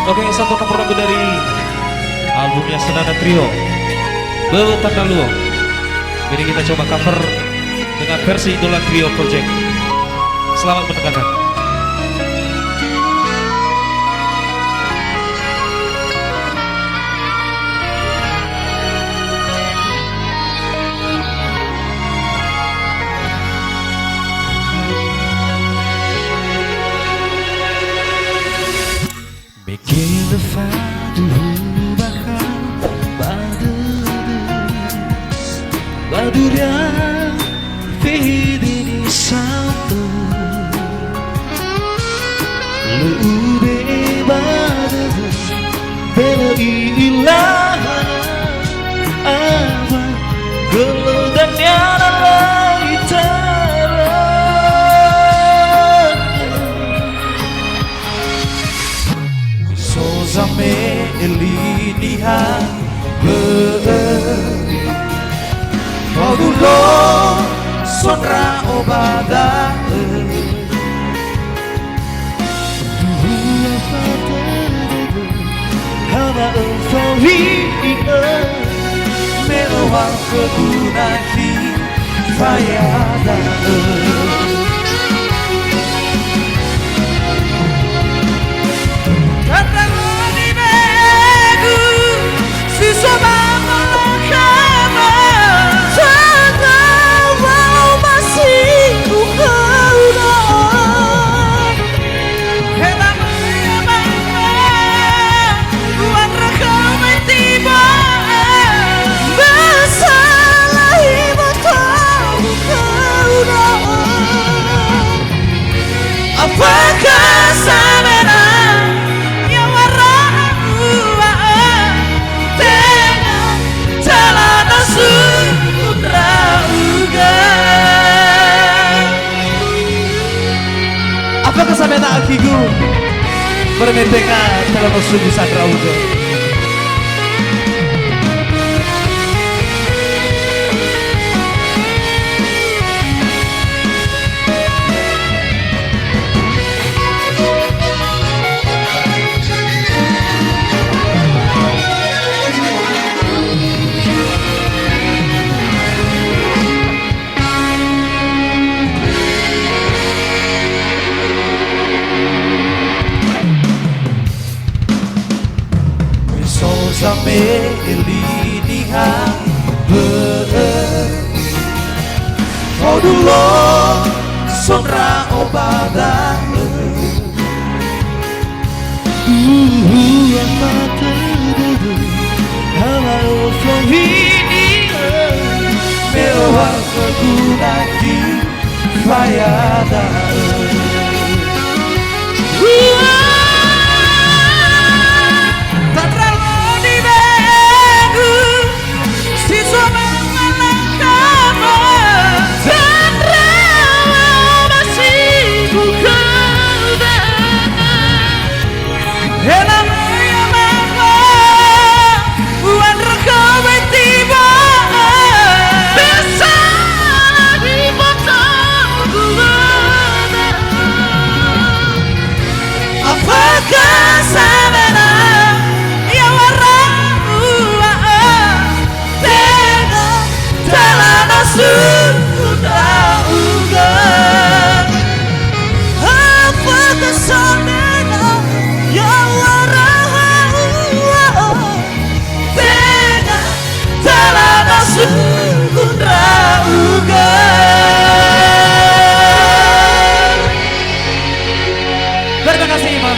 Oke, satu nomor lagu dari albumnya Senada Trio, Belu Tanda Luo. Jadi kita coba cover dengan versi Idola Trio Project. Selamat mendengarkan. Mikir fadu bakal badurya fidini santo lube badu bela ilaha ama gelodan yana laitara Sozame elinihan Modulo sonra obada Dua fata Hama euforiya Melawang kegunahi Fayada Apakah samena yang warnanya dengan celana sutra uga? Apakah samena akiku bermendengan celana sutra uga? Sampai linihan Kau dulu sonra obadan Yang mata Halau fahini Mewah kegunaki Fayada Terima kasih, Imam.